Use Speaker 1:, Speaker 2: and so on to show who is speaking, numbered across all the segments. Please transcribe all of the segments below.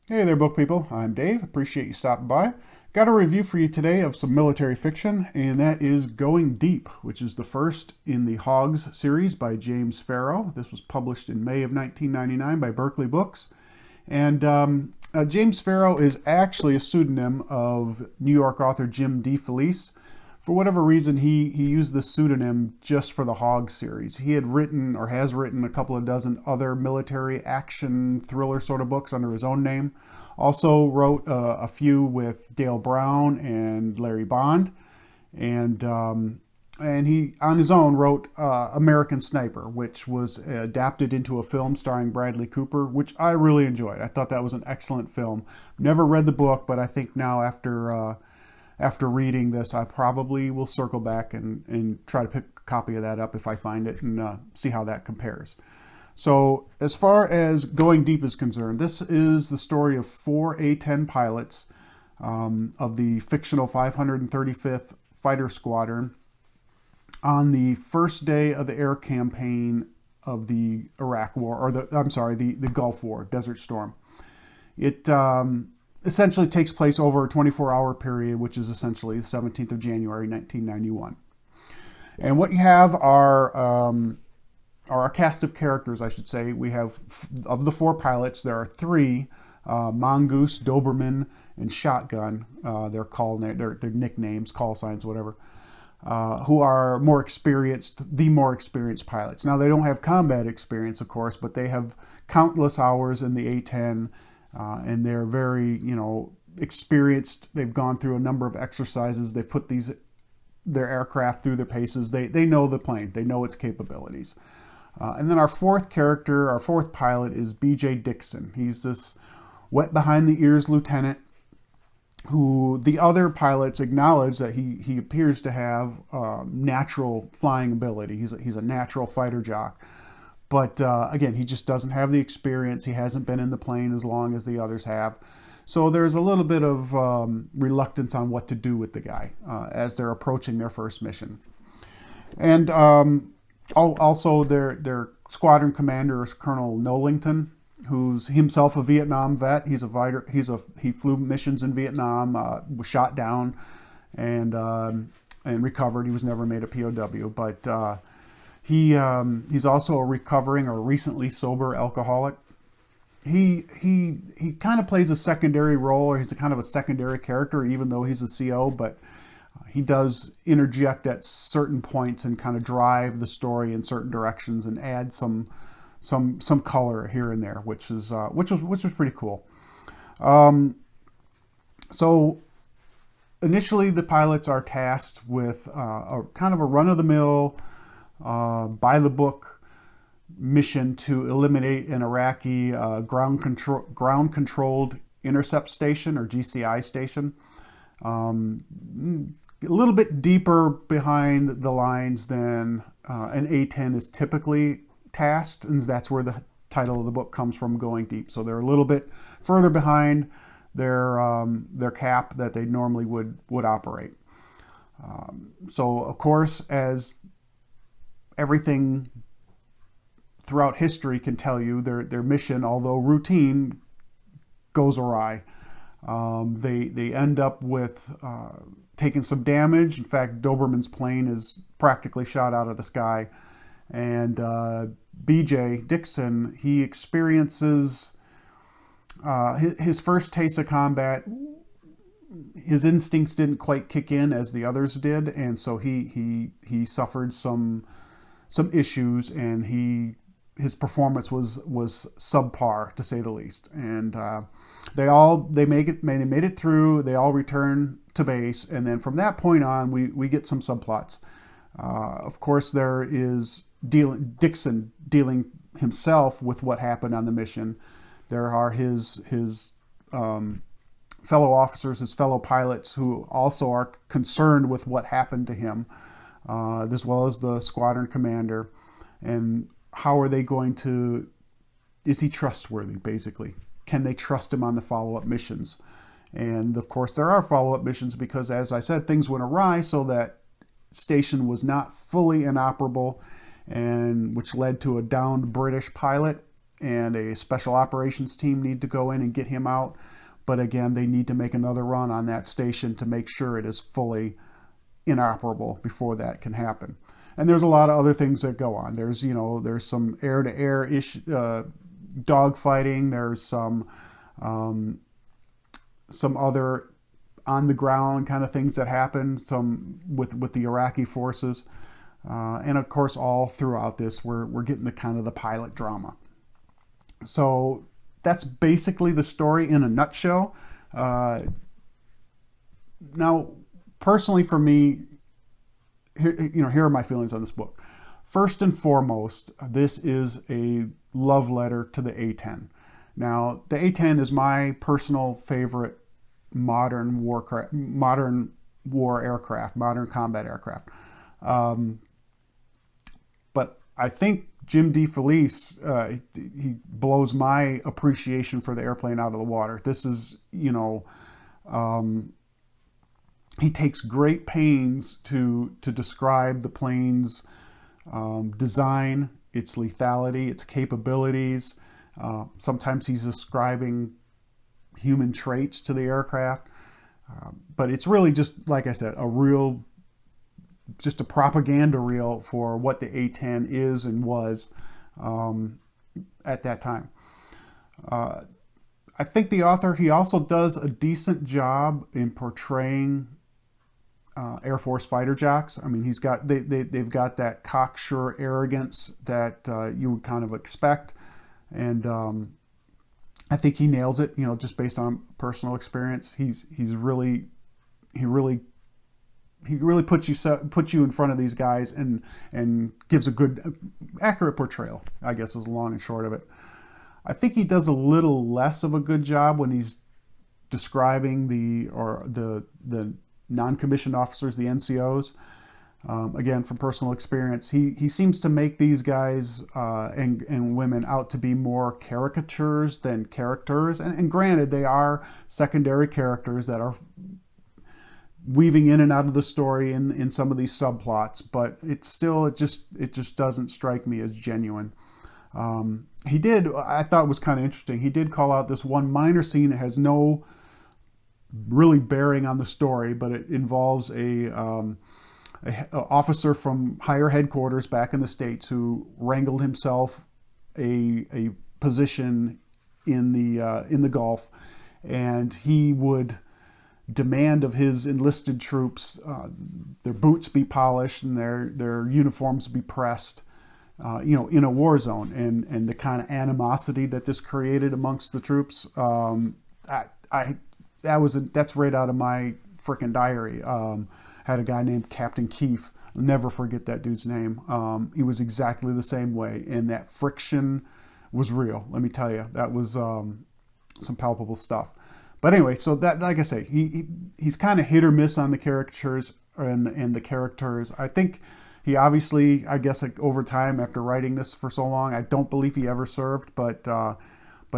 Speaker 1: Hey there, book people. I'm Dave. Appreciate you stopping by. Got a review for you today of some military fiction, and that is Going Deep, which is the first in the Hogs series by James Ferro. This was published in May of 1999 by Berkeley Books. And James Ferro is actually a pseudonym of New York author Jim DeFelice. For whatever reason, he used this pseudonym just for the Hogs series. He had written or has written a couple of dozen other military action thriller sort of books under his own name. Also wrote a few with Dale Brown and Larry Bond, and he on his own wrote American Sniper, which was adapted into a film starring Bradley Cooper, which I really enjoyed. I thought that was an excellent film. Never read the book, but I think now after reading this, I probably will circle back and try to pick a copy of that up if I find it and see how that compares. So as far as Going Deep is concerned, this is the story of four A-10 pilots of the fictional 535th Fighter Squadron on the first day of the air campaign of the Iraq War, or the Gulf War, Desert Storm. It essentially takes place over a 24-hour period, which is essentially the 17th of January, 1991. And what you have are a cast of characters, I should say. We have, of the four pilots, there are three, Mongoose, Doberman, and Shotgun. They're called their nicknames, call signs, whatever, who are the more experienced pilots. Now, they don't have combat experience, of course, but they have countless hours in the A-10, and they're very, experienced. They've gone through a number of exercises. They put their aircraft through their paces. They know the plane. They know its capabilities. And then our fourth pilot is B.J. Dixon. He's this wet behind the ears lieutenant who the other pilots acknowledge that he appears to have natural flying ability. He's a natural fighter jock. But again, he just doesn't have the experience. He hasn't been in the plane as long as the others have. So there's a little bit of reluctance on what to do with the guy as they're approaching their first mission. And also, their squadron commander is Colonel Nollington, who's himself a Vietnam vet. He's a fighter. He flew missions in Vietnam, was shot down, and recovered. He was never made a POW, but he's also a recovering or recently sober alcoholic. He kind of plays a secondary role, or he's a kind of a secondary character, even though he's a CO, but he does interject at certain points and kind of drive the story in certain directions and add some color here and there, which was pretty cool. So initially, the pilots are tasked with a kind of a run-of-the-mill, by-the-book mission to eliminate an Iraqi ground-controlled intercept station, or GCI station. A little bit deeper behind the lines than an A-10 is typically tasked, and that's where the title of the book comes from, Going Deep. So they're a little bit further behind their cap that they normally would operate. So of course, as everything throughout history can tell you, their mission, although routine, goes awry. They end up with taking some damage. In fact, Doberman's plane is practically shot out of the sky. And B.J. Dixon, he experiences his first taste of combat. His instincts didn't quite kick in as the others did, and so he suffered some issues, and his performance was subpar, to say the least. And they made it through. They all return to base, and then from that point on, we get some subplots. Of course, there is Dixon dealing himself with what happened on the mission. There are his fellow officers, his fellow pilots, who also are concerned with what happened to him, as well as the squadron commander. And how are they going to? Is he trustworthy? Basically, can they trust him on the follow-up missions? And of course, there are follow-up missions because, as I said, things went awry, so that station was not fully inoperable, and which led to a downed British pilot and a special operations team need to go in and get him out. But again, they need to make another run on that station to make sure it is fully inoperable before that can happen. And there's a lot of other things that go on. There's, you know, there's some air-to-air dogfighting. There's some other on-the-ground kind of things that happen, some with the Iraqi forces. And of course, all throughout this, we're getting the kind of the pilot drama. So that's basically the story in a nutshell. Now, personally for me, here are my feelings on this book. First and foremost, this is a love letter to the A-10. Now, the A-10 is my personal favorite modern war aircraft, modern combat aircraft. But I think Jim DeFelice, he blows my appreciation for the airplane out of the water. This is, you know, he takes great pains to describe the plane's design, its lethality, its capabilities. Sometimes he's describing human traits to the aircraft. But it's really just, like I said, just a propaganda reel for what the A-10 is and was at that time. I think the author, he also does a decent job in portraying Air Force fighter jocks. I mean, they've got that cocksure arrogance that you would kind of expect, and I think he nails it. You know, just based on personal experience, he really puts you in front of these guys and gives a good, accurate portrayal, I guess, is the long and short of it. I think he does a little less of a good job when he's describing the non-commissioned officers, the NCOs. Again, from personal experience, he seems to make these guys and women out to be more caricatures than characters. And granted, they are secondary characters that are weaving in and out of the story in some of these subplots, but it just doesn't strike me as genuine. I thought it was kind of interesting. He did call out this one minor scene that has no really bearing on the story, but it involves a officer from higher headquarters back in the States who wrangled himself a position in the Gulf, and he would demand of his enlisted troops their boots be polished and their uniforms be pressed, in a war zone, and the kind of animosity that this created amongst the troops. That's right out of my frickin' diary. Had a guy named Captain Keefe. I'll never forget that dude's name. He was exactly the same way, and that friction was real. Let me tell you, that was some palpable stuff. But anyway, so that, like I say, he's kind of hit or miss on the characters and the characters. I think he obviously, I guess, like over time after writing this for so long, I don't believe he ever served, but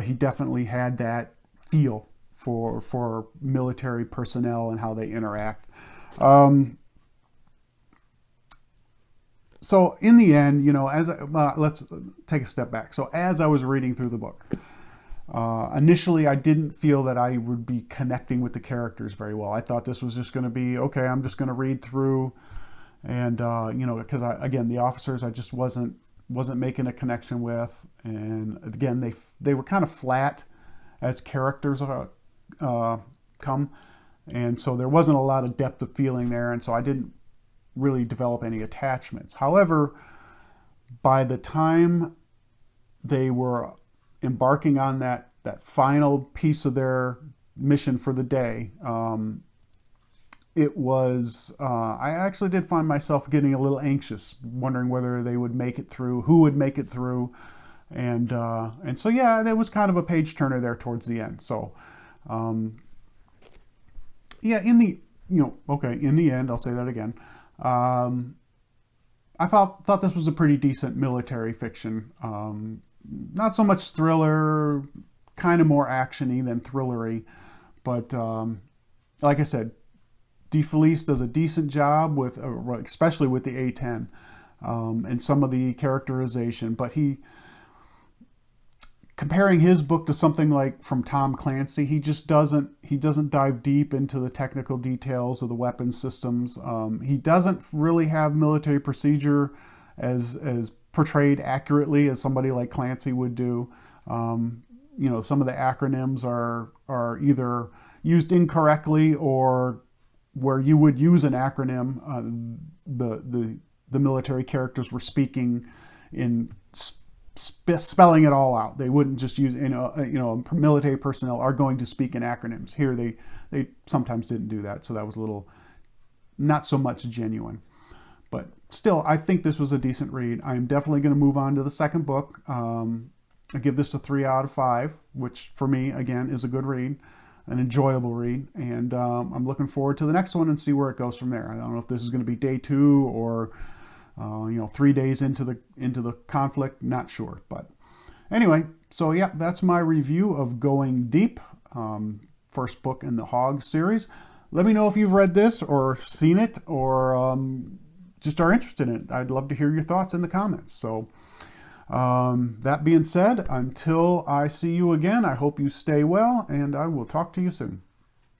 Speaker 1: he definitely had that feel for military personnel and how they interact. So in the end, let's take a step back. So as I was reading through the book, initially I didn't feel that I would be connecting with the characters very well. I thought this was just going to be, okay, I'm just going to read through, and because again, the officers I just wasn't making a connection with, and again, they were kind of flat as characters come, and so there wasn't a lot of depth of feeling there, and so I didn't really develop any attachments. However, by the time they were embarking on that final piece of their mission for the day, it was, I actually did find myself getting a little anxious, wondering whether they would make it through, who would make it through, and so yeah, there was kind of a page turner there towards the end. So in the end, I'll say that again. I thought this was a pretty decent military fiction. Not so much thriller, kind of more actiony than thrillery, but like I said, DeFelice does a decent job with, especially with the A-10 and some of the characterization. But comparing his book to something like from Tom Clancy, he doesn't dive deep into the technical details of the weapon systems. He doesn't really have military procedure as portrayed accurately as somebody like Clancy would do. Some of the acronyms are either used incorrectly, or where you would use an acronym, the military characters were speaking in spelling it all out. They wouldn't just use, military personnel are going to speak in acronyms. Here they sometimes didn't do that, so that was a little not so much genuine. But still, I think this was a decent read. I am definitely going to move on to the second book. I give this a 3 out of 5, which for me, again, is a good read, an enjoyable read. And I'm looking forward to the next one and see where it goes from there. I don't know if this is going to be day 2 or 3 days into the conflict. Not sure. But anyway, so yeah, that's my review of Going Deep, first book in the Hogs series. Let me know if you've read this or seen it, or just are interested in it. I'd love to hear your thoughts in the comments. So that being said, until I see you again, I hope you stay well, and I will talk to you soon.